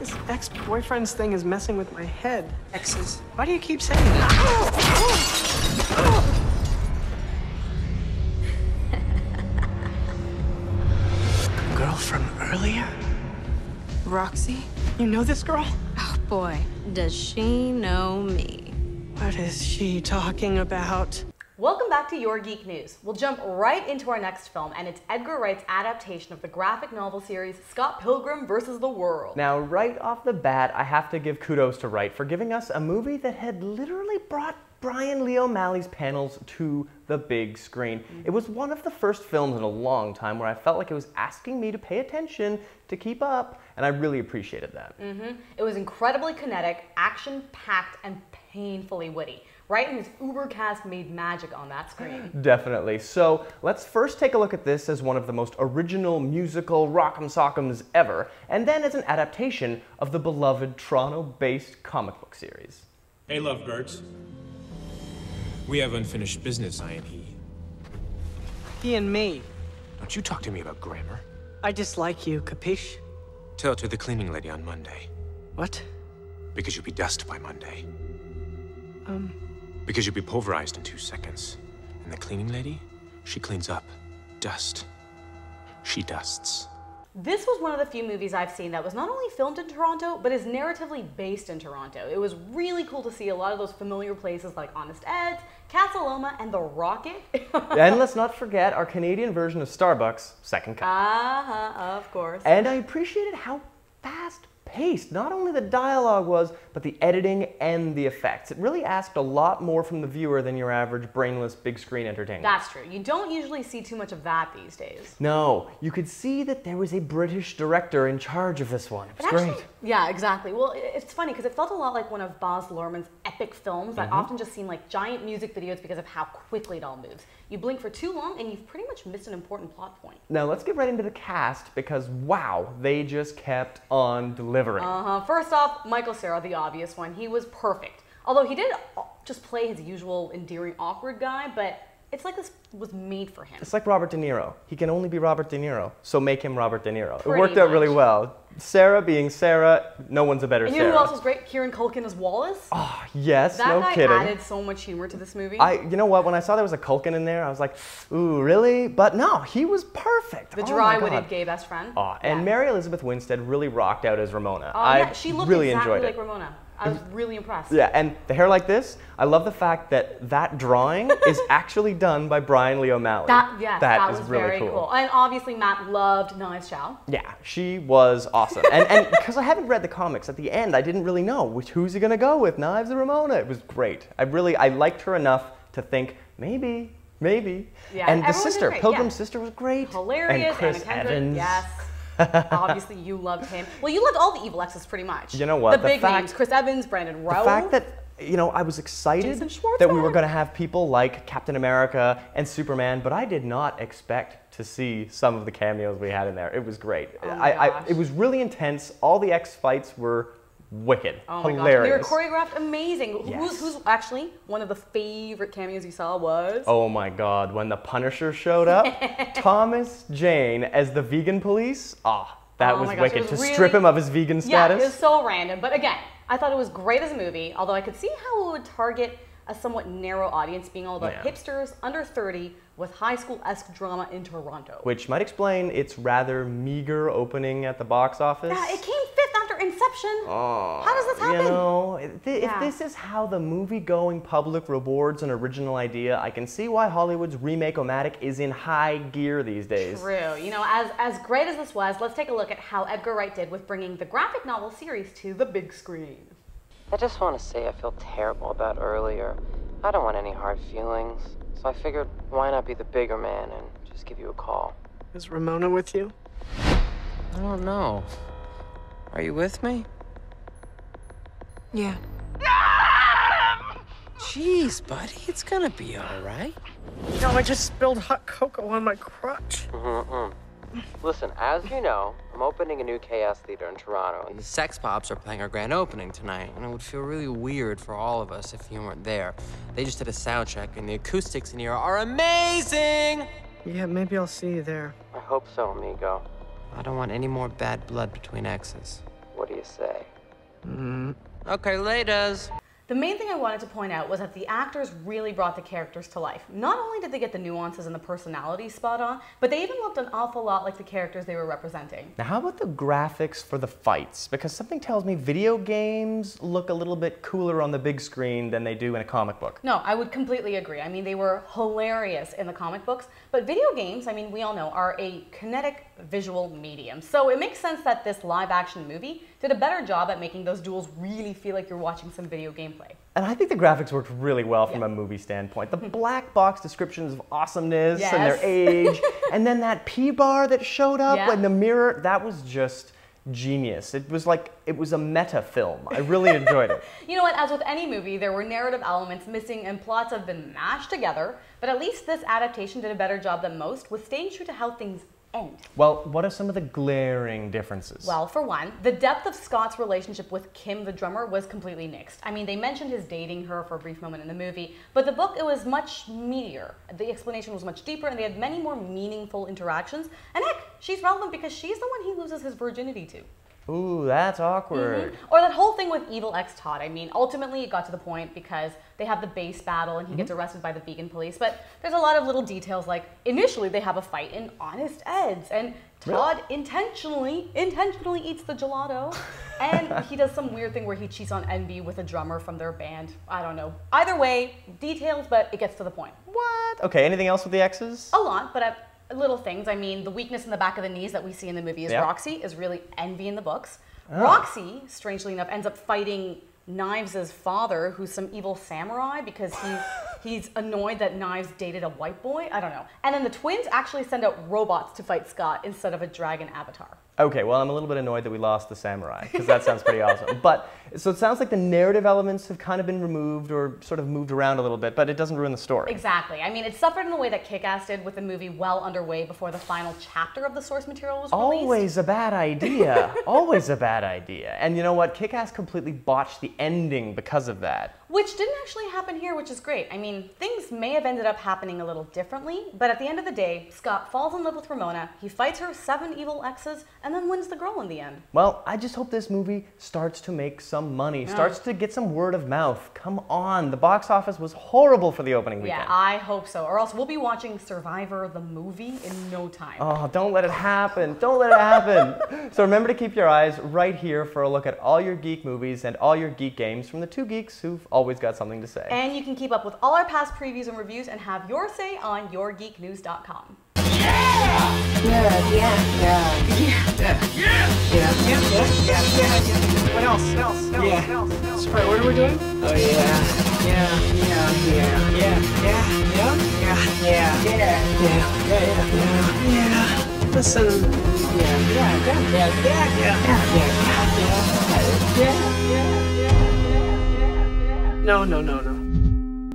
This ex-boyfriend's thing is messing with my head. Exes. Why do you keep saying that? Girl from earlier? Roxy? You know this girl? Oh boy, does she know me. What is she talking about? Welcome back to Your Geek News. We'll jump right into our next film, and it's Edgar Wright's adaptation of the graphic novel series Scott Pilgrim versus the World. Now, right off the bat, I have to give kudos to Wright for giving us a movie that had literally brought Brian Lee O'Malley's panels to the big screen. It was one of the first films in a long time where I felt like it was asking me to pay attention, to keep up, and I really appreciated that. It was incredibly kinetic, action-packed, and painfully witty. Wright and his uber cast made magic on that screen. Definitely. So let's first take a look at this as one of the most original musical rock'em sock'ems ever, and then as an adaptation of the beloved Toronto-based comic book series. Hey, lovebirds. We have unfinished business, I and he. He and me. Don't you talk to me about grammar. I dislike you, capiche? Tell it to the cleaning lady on Monday. What? Because you'll be dust by Monday. Because you'll be pulverized in 2 seconds. And the cleaning lady, she cleans up. Dust. She dusts. This was one of the few movies I've seen that was not only filmed in Toronto, but is narratively based in Toronto. It was really cool to see a lot of those familiar places like Honest Ed's, Casa Loma, and The Rocket. And let's not forget our Canadian version of Starbucks, Second Cup. Of course. And I appreciated how fast-paced not only the dialogue was, but the editing and the effects. It really asked a lot more from the viewer than your average brainless big screen entertainment. That's true. You don't usually see too much of that these days. No, you could see that there was a British director in charge of this one. It was great. Yeah, exactly. Well, it's funny because it felt a lot like one of Baz Luhrmann's epic films that often just seem like giant music videos because of how quickly it all moves. You blink for too long and you've pretty much missed an important plot point. Now let's get right into the cast because wow, they just kept on delivering. First off, Michael Cera, the obvious one. He was perfect. Although he did just play his usual endearing, awkward guy, but it's like this was made for him. It's like Robert De Niro. He can only be Robert De Niro, so make him Robert De Niro. Pretty it worked out much. really well. Sarah being Sarah, no one's a better And you Sarah. know who else was great? Kieran Culkin as Wallace. Oh, yes, That no guy kidding. added so much humor to this movie. You know what, when I saw there was a Culkin in there, I was like, ooh, really? But no, he was perfect. The Oh my dry-witted God. gay best friend. Oh, and Mary Elizabeth Winstead really rocked out as Ramona. Yeah, she looked really exactly enjoyed like it. Ramona. I was really impressed. Yeah, and the hair like this, I love the fact that that drawing is actually done by Brian Lee O'Malley. That is was really very cool. And obviously Matt loved Knives Chow. Yeah, she was awesome. and because I haven't read the comics, at the end I didn't really know who's he gonna go with, Knives or Ramona. It was great. I liked her enough to think maybe. Yeah, and the everyone did sister, great, Pilgrim's yeah. sister was great. Hilarious. And Chris Anna Kendrick, Evans. yes. Obviously you loved him. Well, you loved all the evil exes pretty much. You know what? The big names, Chris Evans, Brandon Rowe. The fact that, you know, I was excited Jason that we were Schwartzman. going to have people like Captain America and Superman, but I did not expect to see some of the cameos we had in there. It was great. Oh my gosh. It was really intense. All the X fights were wicked. Oh my hilarious. gosh, they were choreographed amazing. Yes. Who's actually one of the favorite cameos you saw was? Oh my God, when the Punisher showed up, Thomas Jane as the vegan police, that was my gosh, wicked. it was To strip really- him of his vegan status. Yeah, it was so random. But again, I thought it was great as a movie, although I could see how it would target a somewhat narrow audience, being all about Yeah. hipsters under 30 with high school-esque drama in Toronto. Which might explain its rather meager opening at the box office. Yeah, it came fifth after Inception. Oh, How does this happen? You know, if Yeah. this is how the movie-going public rewards an original idea, I can see why Hollywood's remake-o-matic is in high gear these days. True. You know, as great as this was, let's take a look at how Edgar Wright did with bringing the graphic novel series to the big screen. I just want to say I feel terrible about earlier. I don't want any hard feelings, so I figured why not be the bigger man and just give you a call. Is Ramona with you? I don't know. Are you with me? Yeah. Jeez, buddy, it's gonna be all right. No, I just spilled hot cocoa on my crotch. Listen, as you know, I'm opening a new chaos theater in Toronto, and the Sex Pops are playing our grand opening tonight, and it would feel really weird for all of us if you weren't there. They just did a sound check, and the acoustics in here are amazing! Yeah, maybe I'll see you there. I hope so, amigo. I don't want any more bad blood between exes. What do you say. Okay, laters. The main thing I wanted to point out was that the actors really brought the characters to life. Not only did they get the nuances and the personalities spot on, but they even looked an awful lot like the characters they were representing. Now, how about the graphics for the fights? Because something tells me video games look a little bit cooler on the big screen than they do in a comic book. No, I would completely agree. I mean, they were hilarious in the comic books, but video games, I mean, we all know, are a kinetic visual medium. So it makes sense that this live-action movie did a better job at making those duels really feel like you're watching some video gameplay. And I think the graphics worked really well from a movie standpoint. The black box descriptions of awesomeness and their age, and then that P-bar that showed up in the mirror, that was just genius. It was like, it was a meta film. I really enjoyed it. You know what, as with any movie, there were narrative elements missing and plots have been mashed together, but at least this adaptation did a better job than most with staying true to how things end. Well, what are some of the glaring differences? Well, for one, the depth of Scott's relationship with Kim the drummer was completely nixed. I mean, they mentioned his dating her for a brief moment in the movie, but the book, it was much meatier. The explanation was much deeper, and they had many more meaningful interactions. And heck, she's relevant because she's the one he loses his virginity to. Ooh, that's awkward. Or that whole thing with Evil X Todd. I mean, ultimately it got to the point because they have the base battle and he gets arrested by the vegan police. But there's a lot of little details, like initially they have a fight in Honest Ed's and Todd intentionally eats the gelato. And he does some weird thing where he cheats on Envy with a drummer from their band. I don't know. Either way, details, but it gets to the point. What? Okay, anything else with the X's? A lot, but little things. I mean, the weakness in the back of the knees that we see in the movie is Roxy is really Envy in the books. Roxy, strangely enough, ends up fighting Knives' father, who's some evil samurai, because he's annoyed that Knives dated a white boy. I don't know. And then the twins actually send out robots to fight Scott instead of a dragon avatar. Okay, well, I'm a little bit annoyed that we lost the samurai, because that sounds pretty awesome. But, so it sounds like the narrative elements have kind of been removed or sort of moved around a little bit, but it doesn't ruin the story. Exactly. I mean, it suffered in a way that Kick-Ass did with the movie well underway before the final chapter of the source material was released. Always a bad idea. Always a bad idea. And you know what? Kick-Ass completely botched the ending because of that. Which didn't actually happen here, which is great. I mean, things may have ended up happening a little differently, but at the end of the day, Scott falls in love with Ramona, he fights her 7 evil exes, and then wins the girl in the end. Well, I just hope this movie starts to make some money, starts to get some word of mouth. Come on, the box office was horrible for the opening weekend. Yeah, I hope so, or else we'll be watching Survivor the movie in no time. Oh, don't let it happen. Don't let it happen. So remember to keep your eyes right here for a look at all your geek movies and all your geek games from the two geeks who've always got something to say. And you can keep up with all our past previews and reviews and have your say on yourgeeknews.com. What else? Sorry, what are we doing? Oh yeah. Listen. No.